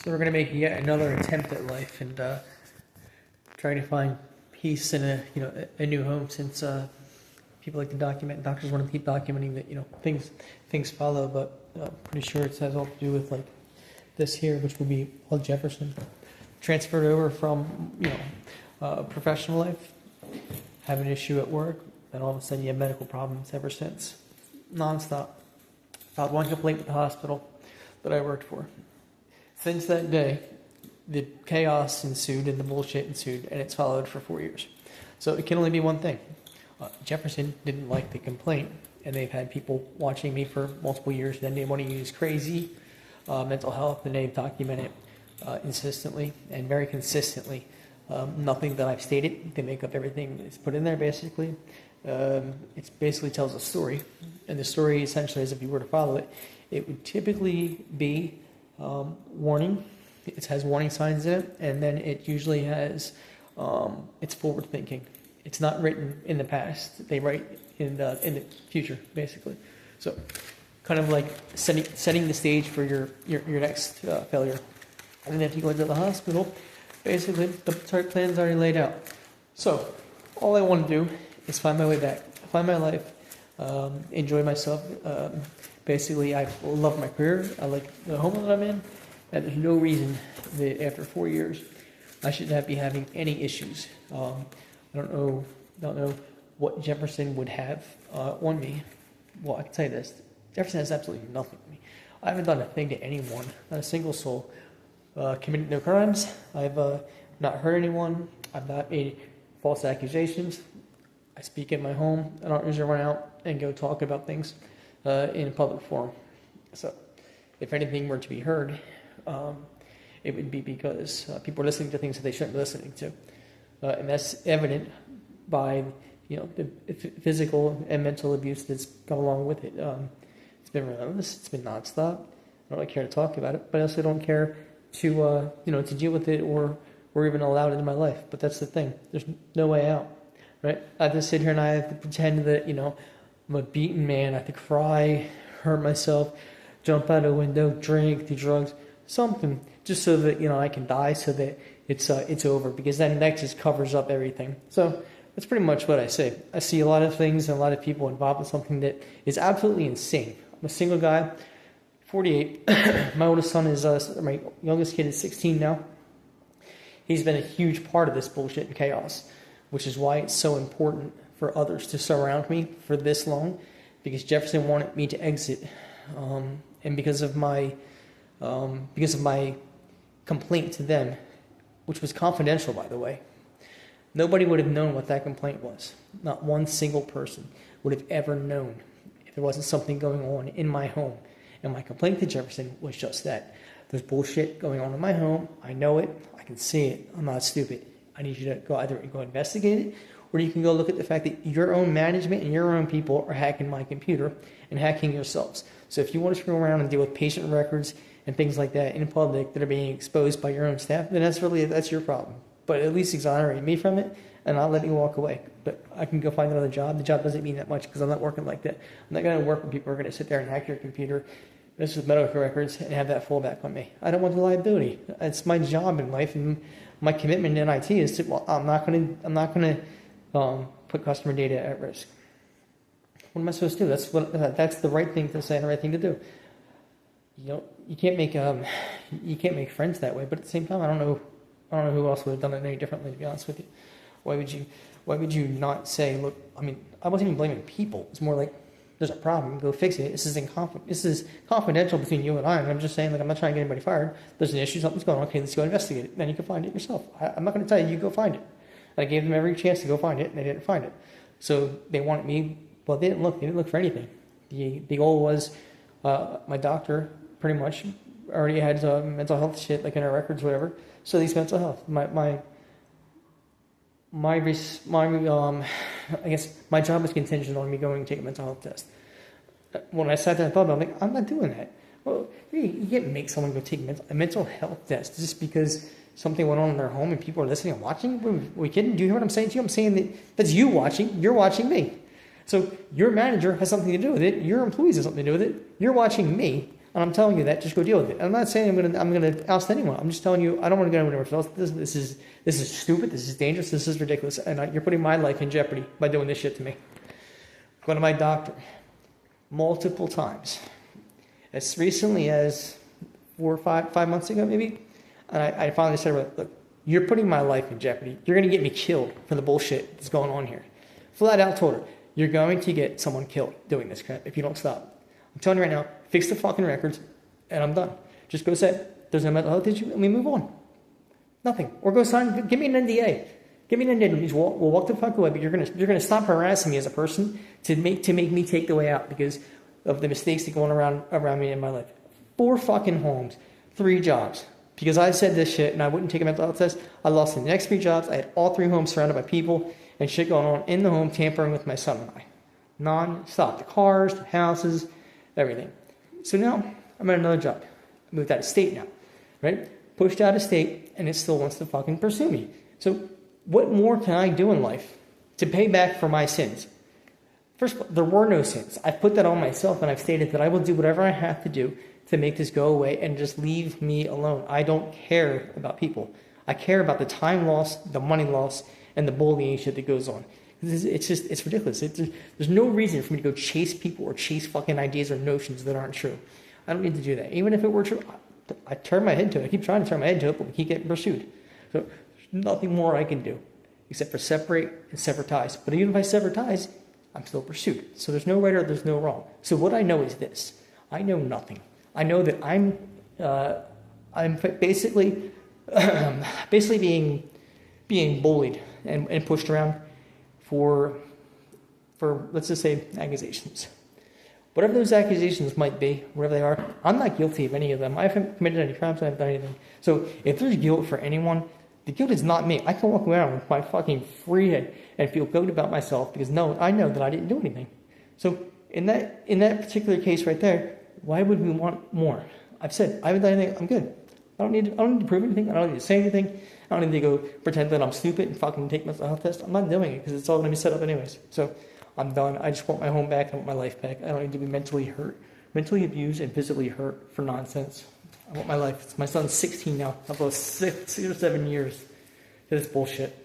So we're going to make yet another attempt at life and trying to find peace in a new home, since people like to document. Doctors want to keep documenting that things follow, but pretty sure it has all to do with like this here, which would be all Jefferson transferred over from professional life, have an issue at work, and all of a sudden you have medical problems ever since, nonstop. Filed one complaint with the hospital that I worked for. Since that day, the chaos ensued and the bullshit ensued, and it's followed for 4 years. So it can only be one thing. Jefferson didn't like the complaint, and they've had people watching me for multiple years. Then they want to use crazy mental health, and they've documented insistently and very consistently. Nothing that I've stated. They make up everything that's put in there, basically. It basically tells a story, and the story essentially is, if you were to follow it, it would typically be warning. It has warning signs in it, and then it usually has it's forward thinking. It's not written in the past. They write in the future, basically. So, kind of like setting the stage for your next failure. And then if you go into the hospital, basically the plan's already laid out. So, all I want to do is find my way back, find my life, enjoy myself. Basically, I love my career. I like the home that I'm in, and there's no reason that after 4 years I should not be having any issues. I don't know what Jefferson would have on me. Well, I can tell you this: Jefferson has absolutely nothing on me. I haven't done a thing to anyone, not a single soul. Committed no crimes. I've not hurt anyone. I've not made false accusations. I speak in my home. I don't usually run out and go talk about things in a public forum. So, if anything were to be heard, it would be because people are listening to things that they shouldn't be listening to, and that's evident by the physical and mental abuse that's gone along with it. It's been relentless. It's been nonstop. I don't really care to talk about it, but I also don't care to to deal with it or even allow it in my life. But that's the thing. There's no way out. Right? I have to sit here and I have to pretend that, I'm a beaten man. I have to cry, hurt myself, jump out a window, drink, do drugs, something, just so that, I can die, so that it's over, because then that just covers up everything. So that's pretty much what I say. I see a lot of things and a lot of people involved with something that is absolutely insane. I'm a single guy, 48. My oldest son is, my youngest kid is 16 now. He's been a huge part of this bullshit and chaos, which is why it's so important for others to surround me for this long, because Jefferson wanted me to exit, and because of my complaint to them, which was confidential, by the way. Nobody would have known what that complaint was. Not one single person would have ever known if there wasn't something going on in my home. And my complaint to Jefferson was just that. There's bullshit going on in my home. I know it. I can see it. I'm not stupid. I need you to go investigate it, or you can go look at the fact that your own management and your own people are hacking my computer and hacking yourselves. So if you want to screw around and deal with patient records and things like that in public that are being exposed by your own staff, then that's your problem. But at least exonerate me from it, and I'll let you walk away. But I can go find another job. The job doesn't mean that much because I'm not working like that. I'm not going to work when people are going to sit there and hack your computer, mess with medical records, and have that fall back on me. I don't want the liability. It's my job in life, and my commitment in IT is to. Well, I'm not going to put customer data at risk. What am I supposed to do? That's the right thing to say and the right thing to do. You can't make friends that way. But at the same time, I don't know who else would have done it any differently. To be honest with you, why would you not say, look? I mean, I wasn't even blaming people. It's more like, there's a problem, go fix it. This is confidential between you and I, and I'm just saying, like, I'm not trying to get anybody fired. There's an issue, something's going on. Okay, let's go investigate it. Then you can find it yourself. I'm not going to tell you go find it. I gave them every chance to go find it, and they didn't find it. So they wanted me. Well, they didn't look for anything. The goal was, my doctor pretty much already had mental health shit, like in her records, whatever. So these mental health, I guess my job was contingent on me going to take a mental health test. When I sat there and thought about it, I'm like, I'm not doing that. Well, you can't make someone go take a mental health test just because something went on in their home and people are listening and watching. Are we kidding? Do you hear what I'm saying to you? I'm saying that's you watching. You're watching me. So your manager has something to do with it. Your employees have something to do with it. You're watching me. And I'm telling you that, just go deal with it. And I'm not saying I'm gonna oust anyone. I'm just telling you I don't want to go anywhere else. This is stupid. This is dangerous. This is ridiculous. And you're putting my life in jeopardy by doing this shit to me. Go to my doctor multiple times, as recently as 4 or 5 months ago, maybe. And I finally said, look, you're putting my life in jeopardy. You're going to get me killed for the bullshit that's going on here. Flat out told her, you're going to get someone killed doing this crap if you don't stop. I'm telling you right now, fix the fucking records, and I'm done. Just go say, there's no mental health issue, and we move on. Nothing. Or go sign, give me an NDA. Give me an NDA. We'll walk the fuck away, but you're gonna stop harassing me as a person to make me take the way out because of the mistakes that go on around me in my life. 4 fucking homes, 3 jobs. Because I said this shit and I wouldn't take a mental health test, I lost the next 3 jobs. I had all 3 homes surrounded by people and shit going on in the home, tampering with my son and I. Non-stop. The cars, the houses, everything. So now I'm at another job. I moved out of state now, right? Pushed out of state and it still wants to fucking pursue me. So what more can I do in life to pay back for my sins? First of all, there were no sins. I've put that on myself and I've stated that I will do whatever I have to do to make this go away and just leave me alone. I don't care about people. I care about the time loss, the money loss, and the bullying shit that goes on. It's ridiculous. There's no reason for me to go chase people or chase fucking ideas or notions that aren't true. I don't need to do that. Even if it were true, I turn my head to it. I keep trying to turn my head to it, but we keep getting pursued. So there's nothing more I can do except for separate and sever ties. But even if I sever ties, I'm still pursued. So there's no right or there's no wrong. So what I know is this. I know nothing. I know that I'm basically being bullied and pushed around for let's just say accusations. Whatever those accusations might be, wherever they are, I'm not guilty of any of them. I haven't committed any crimes. I haven't done anything. So if there's guilt for anyone, the guilt is not me. I can walk around with my fucking free head and feel good about myself because I know that I didn't do anything. So in that particular case right there, why would we want more? I've said, I haven't done anything, I'm good. I don't need to prove anything, I don't need to say anything, I don't need to go pretend that I'm stupid and fucking take my mental health test. I'm not doing it because it's all going to be set up anyways. So I'm done. I just want my home back, I want my life back. I don't need to be mentally hurt, mentally abused and physically hurt for nonsense. I want my life. My son's 16 now. I've lost 6 or 7 years to this bullshit.